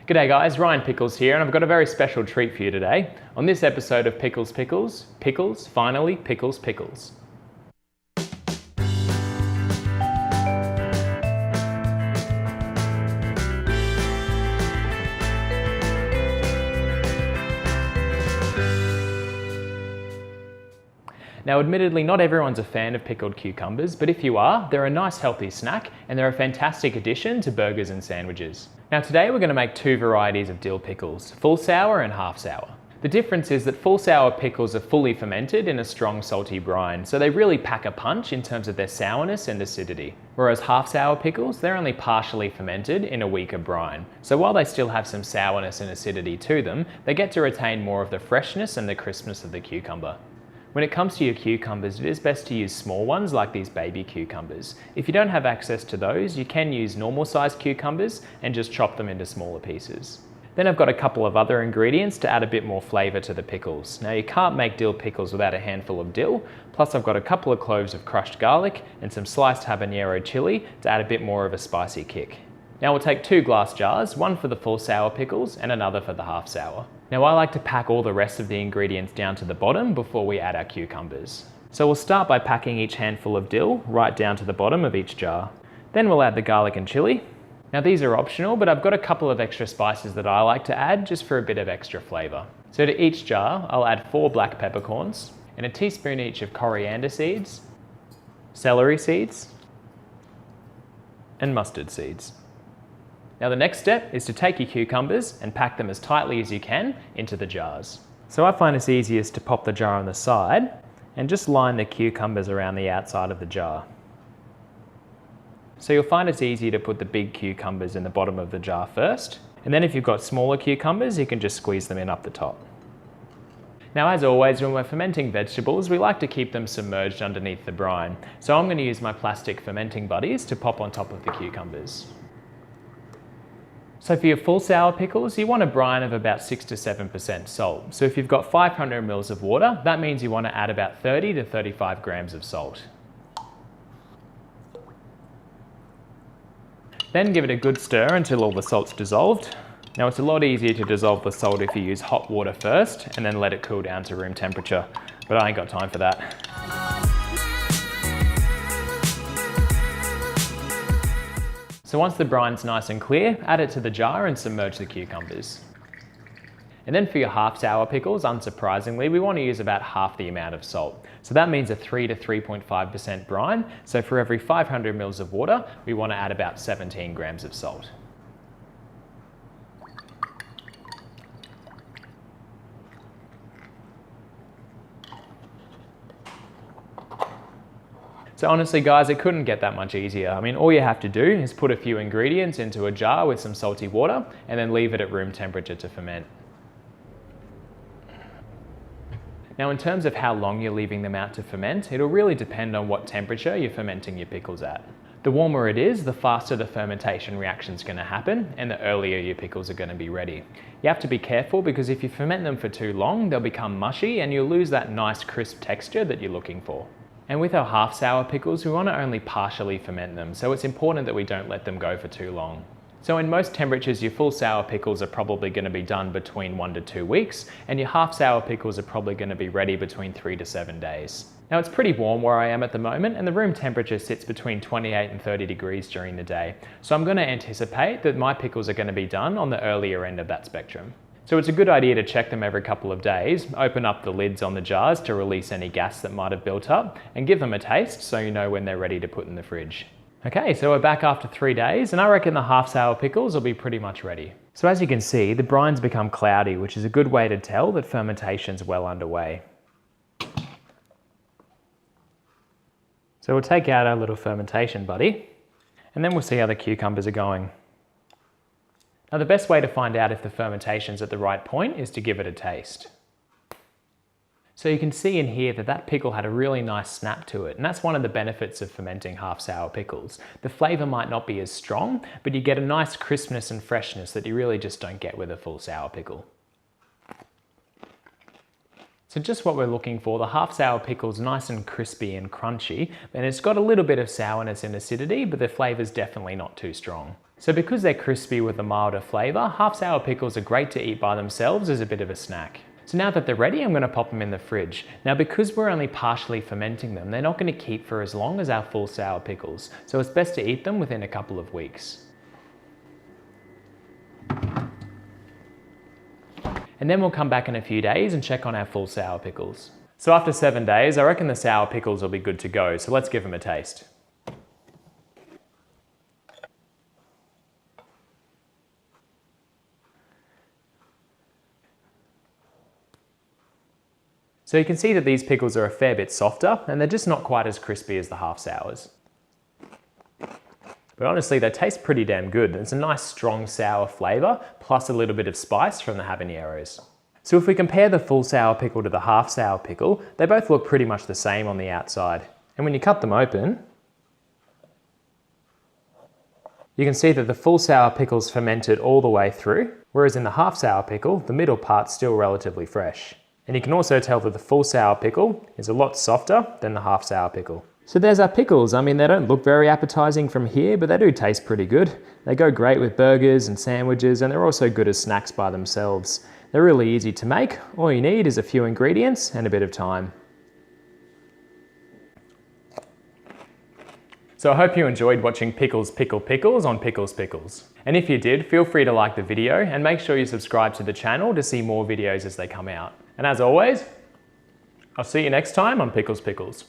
G'day guys, Ryan Pickles here, and I've got a very special treat for you today. On this episode of Pickles Pickles, pickles, finally, Pickles Pickles. Now admittedly, not everyone's a fan of pickled cucumbers, but if you are, they're a nice healthy snack and they're a fantastic addition to burgers and sandwiches. Now today we're going to make two varieties of dill pickles, full sour and half sour. The difference is that full sour pickles are fully fermented in a strong salty brine, so they really pack a punch in terms of their sourness and acidity. Whereas half sour pickles, they're only partially fermented in a weaker brine. So while they still have some sourness and acidity to them, they get to retain more of the freshness and the crispness of the cucumber. When it comes to your cucumbers, it is best to use small ones like these baby cucumbers. If you don't have access to those, you can use normal sized cucumbers and just chop them into smaller pieces. Then I've got a couple of other ingredients to add a bit more flavour to the pickles. Now you can't make dill pickles without a handful of dill, plus I've got a couple of cloves of crushed garlic and some sliced habanero chili to add a bit more of a spicy kick. Now we'll take 2 glass jars, one for the full sour pickles and another for the half sour. Now I like to pack all the rest of the ingredients down to the bottom before we add our cucumbers. So we'll start by packing each handful of dill right down to the bottom of each jar. Then we'll add the garlic and chili. Now these are optional, but I've got a couple of extra spices that I like to add just for a bit of extra flavour. So to each jar, I'll add 4 black peppercorns and a teaspoon each of coriander seeds, celery seeds, and mustard seeds. Now the next step is to take your cucumbers and pack them as tightly as you can into the jars. So I find it's easiest to pop the jar on the side and just line the cucumbers around the outside of the jar. So you'll find it's easy to put the big cucumbers in the bottom of the jar first, and then if you've got smaller cucumbers, you can just squeeze them in up the top. Now as always, when we're fermenting vegetables, we like to keep them submerged underneath the brine. So I'm going to use my plastic fermenting buddies to pop on top of the cucumbers. So for your full sour pickles, you want a brine of about 6 to 7% salt. So if you've got 500 ml of water, that means you want to add about 30 to 35 grams of salt. Then give it a good stir until all the salt's dissolved. Now it's a lot easier to dissolve the salt if you use hot water first and then let it cool down to room temperature, but I ain't got time for that. So once the brine's nice and clear, add it to the jar and submerge the cucumbers. And then for your half sour pickles, unsurprisingly, we want to use about half the amount of salt. So that means a 3 to 3.5% brine. So for every 500 ml of water, we want to add about 17 grams of salt. So honestly guys, it couldn't get that much easier. I mean, all you have to do is put a few ingredients into a jar with some salty water and then leave it at room temperature to ferment. Now in terms of how long you're leaving them out to ferment, it'll really depend on what temperature you're fermenting your pickles at. The warmer it is, the faster the fermentation reaction's going to happen and the earlier your pickles are going to be ready. You have to be careful because if you ferment them for too long, they'll become mushy and you'll lose that nice crisp texture that you're looking for. And with our half sour pickles, we want to only partially ferment them, so it's important that we don't let them go for too long. So in most temperatures, your full sour pickles are probably going to be done between 1 to 2 weeks, and your half sour pickles are probably going to be ready between 3 to 7 days. Now it's pretty warm where I am at the moment, and the room temperature sits between 28 and 30 degrees during the day. So I'm going to anticipate that my pickles are going to be done on the earlier end of that spectrum. So it's a good idea to check them every couple of days, open up the lids on the jars to release any gas that might have built up, and give them a taste so you know when they're ready to put in the fridge. Okay, so we're back after 3 days, and I reckon the half sour pickles will be pretty much ready. So as you can see, the brine's become cloudy, which is a good way to tell that fermentation's well underway. So we'll take out our little fermentation buddy, and then we'll see how the cucumbers are going. Now the best way to find out if the fermentation's at the right point is to give it a taste. So you can see in here that that pickle had a really nice snap to it, and that's one of the benefits of fermenting half sour pickles. The flavour might not be as strong, but you get a nice crispness and freshness that you really just don't get with a full sour pickle. So just what we're looking for, the half sour pickle's nice and crispy and crunchy, and it's got a little bit of sourness and acidity, but the flavour's definitely not too strong. So because they're crispy with a milder flavour, half sour pickles are great to eat by themselves as a bit of a snack. So now that they're ready, I'm going to pop them in the fridge. Now because we're only partially fermenting them, they're not going to keep for as long as our full sour pickles, so it's best to eat them within a couple of weeks. And then we'll come back in a few days and check on our full sour pickles. So after 7 days, I reckon the sour pickles will be good to go, so let's give them a taste. So you can see that these pickles are a fair bit softer and they're just not quite as crispy as the half sours. But honestly, they taste pretty damn good. It's a nice strong sour flavour plus a little bit of spice from the habaneros. So if we compare the full sour pickle to the half sour pickle, they both look pretty much the same on the outside. And when you cut them open, you can see that the full sour pickle's fermented all the way through, whereas in the half sour pickle, the middle part's still relatively fresh. And you can also tell that the full sour pickle is a lot softer than the half sour pickle. So there's our pickles. I mean, they don't look very appetizing from here, but they do taste pretty good. They go great with burgers and sandwiches, and they're also good as snacks by themselves. They're really easy to make. All you need is a few ingredients and a bit of time. So I hope you enjoyed watching Pickles Pickles on Pickels Pickles. And if you did, feel free to like the video and make sure you subscribe to the channel to see more videos as they come out. And as always, I'll see you next time on Pickles Pickles.